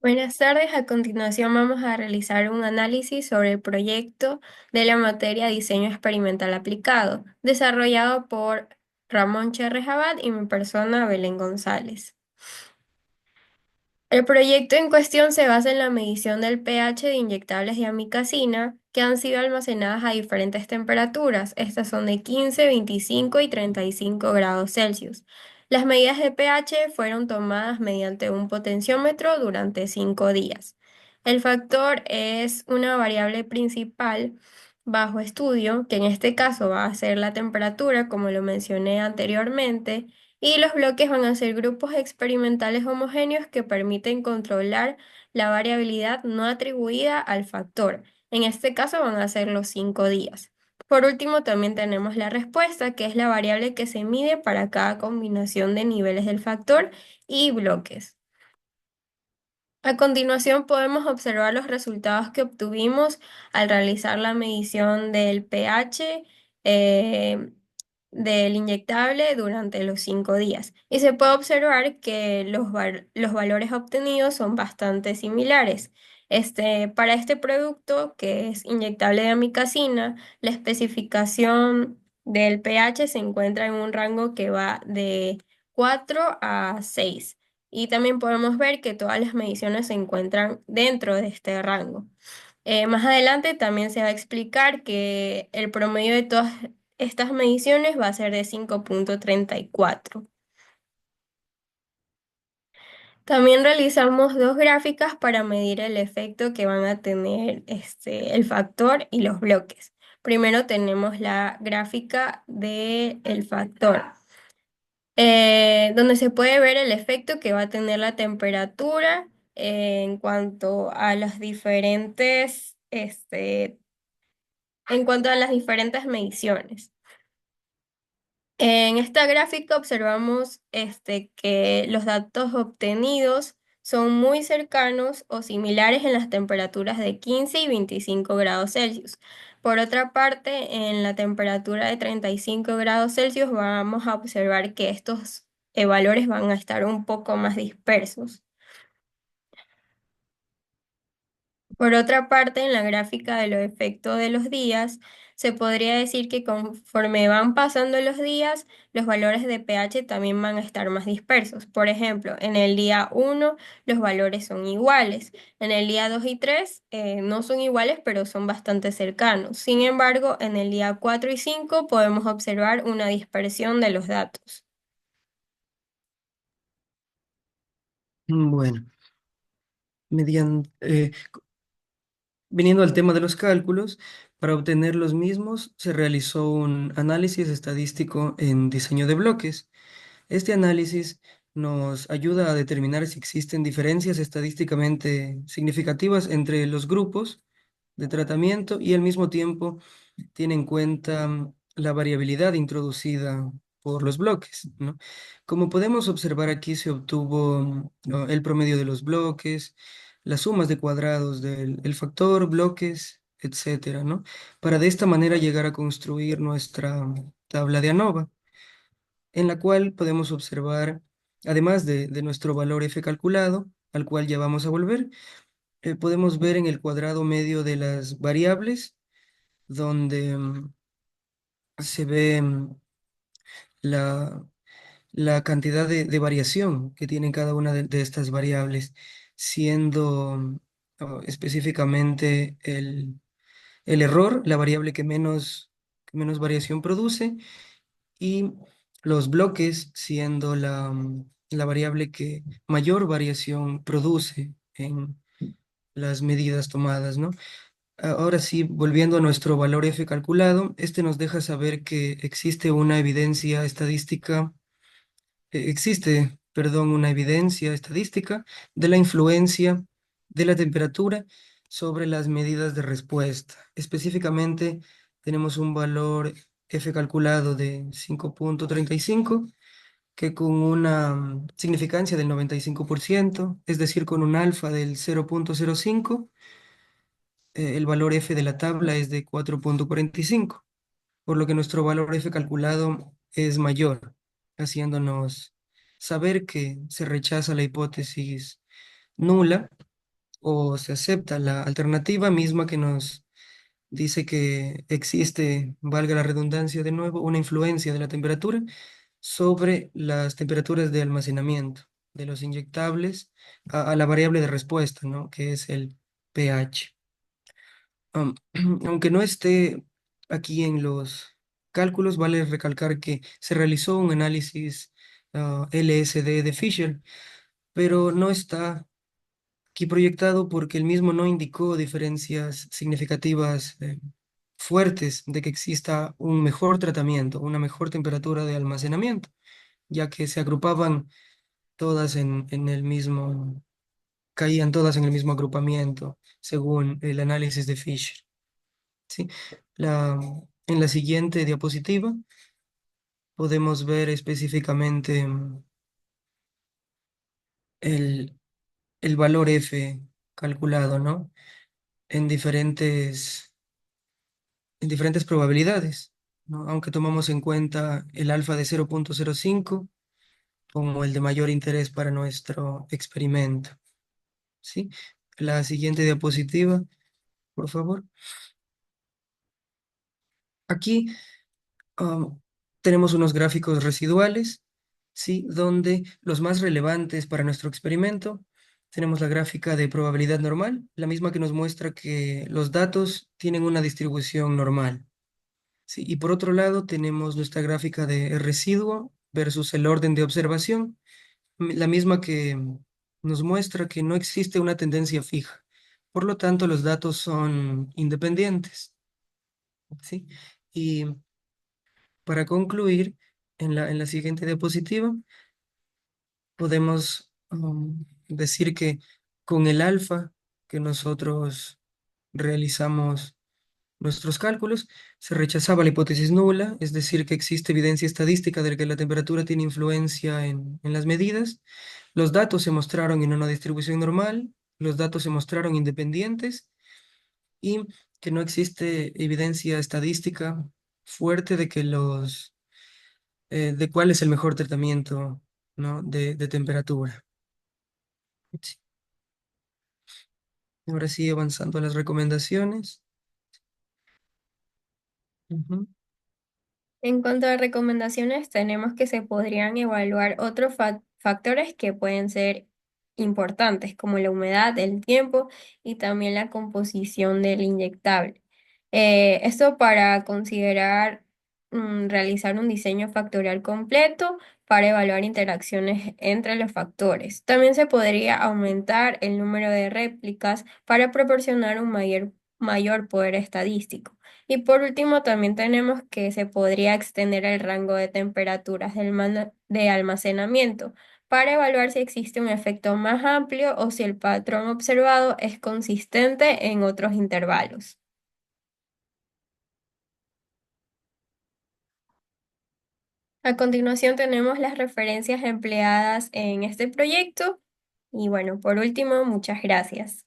Buenas tardes, a continuación vamos a realizar un análisis sobre el proyecto de la materia Diseño Experimental Aplicado, desarrollado por Ramón Cherres Abad y mi persona Belén González. El proyecto en cuestión se basa en la medición del pH de inyectables de amicacina que han sido almacenadas a diferentes temperaturas. Estas son de 15, 25 y 35 grados Celsius. Las medidas de pH fueron tomadas mediante un potenciómetro durante 5 días. El factor es una variable principal bajo estudio, que en este caso va a ser la temperatura, como lo mencioné anteriormente, y los bloques van a ser grupos experimentales homogéneos que permiten controlar la variabilidad no atribuida al factor. En este caso van a ser los 5 días. Por último, también tenemos la respuesta, que es la variable que se mide para cada combinación de niveles del factor y bloques. A continuación podemos observar los resultados que obtuvimos al realizar la medición del pH eh, del inyectable durante los 5 días. Y se puede observar que los valores obtenidos son bastante similares. Para este producto, que es inyectable de amicacina, la especificación del pH se encuentra en un rango que va de 4 a 6 y también podemos ver que todas las mediciones se encuentran dentro de este rango. Más adelante también se va a explicar que el promedio de todas estas mediciones va a ser de 5,34. También realizamos dos gráficas para medir el efecto que van a tener el factor y los bloques. Primero tenemos la gráfica del factor, donde se puede ver el efecto que va a tener la temperatura en cuanto a las en cuanto a las diferentes mediciones. En esta gráfica observamos que los datos obtenidos son muy cercanos o similares en las temperaturas de 15 y 25 grados Celsius. Por otra parte, en la temperatura de 35 grados Celsius vamos a observar que estos valores van a estar un poco más dispersos. Por otra parte, en la gráfica de los efectos de los días, se podría decir que conforme van pasando los días, los valores de pH también van a estar más dispersos. Por ejemplo, en el día 1 los valores son iguales, en el día 2 y 3 no son iguales, pero son bastante cercanos. Sin embargo, en el día 4 y 5 podemos observar una dispersión de los datos. Bueno, mediante, viniendo al tema de los cálculos, para obtener los mismos se realizó un análisis estadístico en diseño de bloques. Este análisis nos ayuda a determinar si existen diferencias estadísticamente significativas entre los grupos de tratamiento y al mismo tiempo tiene en cuenta la variabilidad introducida por los bloques, ¿no? Como podemos observar aquí se obtuvo el promedio de los bloques, las sumas de cuadrados del el factor, bloques, etcétera, ¿no? Para de esta manera llegar a construir nuestra tabla de ANOVA, en la cual podemos observar, además de nuestro valor F calculado, al cual ya vamos a volver, podemos ver en el cuadrado medio de las variables, donde se ve la, la cantidad de variación que tiene cada una de estas variables, siendo específicamente el error, la variable que menos variación produce, y los bloques siendo la variable que mayor variación produce en las medidas tomadas, ¿no? Ahora sí, volviendo a nuestro valor F calculado, este nos deja saber que existe una evidencia estadística, perdón, una evidencia estadística de la influencia de la temperatura sobre las medidas de respuesta. Específicamente, tenemos un valor F calculado de 5,35 que con una significancia del 95%, es decir, con un alfa del 0,05, el valor F de la tabla es de 4,45, por lo que nuestro valor F calculado es mayor, haciéndonos saber que se rechaza la hipótesis nula o se acepta la alternativa misma que nos dice que existe, valga la redundancia de nuevo, una influencia de la temperatura sobre las temperaturas de almacenamiento de los inyectables a la variable de respuesta, ¿no? Que es el pH. Am, Aunque no esté aquí en los cálculos, vale recalcar que se realizó un análisis LSD de Fisher, pero no está aquí proyectado porque el mismo no indicó diferencias significativas fuertes de que exista un mejor tratamiento, una mejor temperatura de almacenamiento, ya que se agrupaban todas en el mismo, caían todas en el mismo agrupamiento, según el análisis de Fisher. ¿Sí? La, en la siguiente diapositiva podemos ver específicamente el, el valor F calculado, ¿no? En en diferentes probabilidades, ¿no? Aunque tomamos en cuenta el alfa de 0,05 como el de mayor interés para nuestro experimento, ¿sí? La siguiente diapositiva, por favor. Aquí tenemos unos gráficos residuales, ¿sí? Donde los más relevantes para nuestro experimento tenemos la gráfica de probabilidad normal, la misma que nos muestra que los datos tienen una distribución normal. Sí, y por otro lado tenemos nuestra gráfica de residuo versus el orden de observación, la misma que nos muestra que no existe una tendencia fija. Por lo tanto, los datos son independientes, ¿sí? Y para concluir, en la siguiente diapositiva, podemos decir que con el alfa que nosotros realizamos nuestros cálculos, se rechazaba la hipótesis nula, es decir, que existe evidencia estadística de que la temperatura tiene influencia en las medidas. Los datos se mostraron en una distribución normal, los datos se mostraron independientes y que no existe evidencia estadística fuerte de que de cuál es el mejor tratamiento, ¿no? de temperatura. Sí. Ahora sí, avanzando a las recomendaciones. Ujú. En cuanto a recomendaciones, tenemos que se podrían evaluar otros factores que pueden ser importantes, como la humedad, el tiempo y también la composición del inyectable. Esto para considerar realizar un diseño factorial completo para evaluar interacciones entre los factores. También se podría aumentar el número de réplicas para proporcionar un mayor poder estadístico. Y por último, también tenemos que se podría extender el rango de temperaturas de almacenamiento para evaluar si existe un efecto más amplio o si el patrón observado es consistente en otros intervalos. A continuación tenemos las referencias empleadas en este proyecto y bueno, por último, muchas gracias.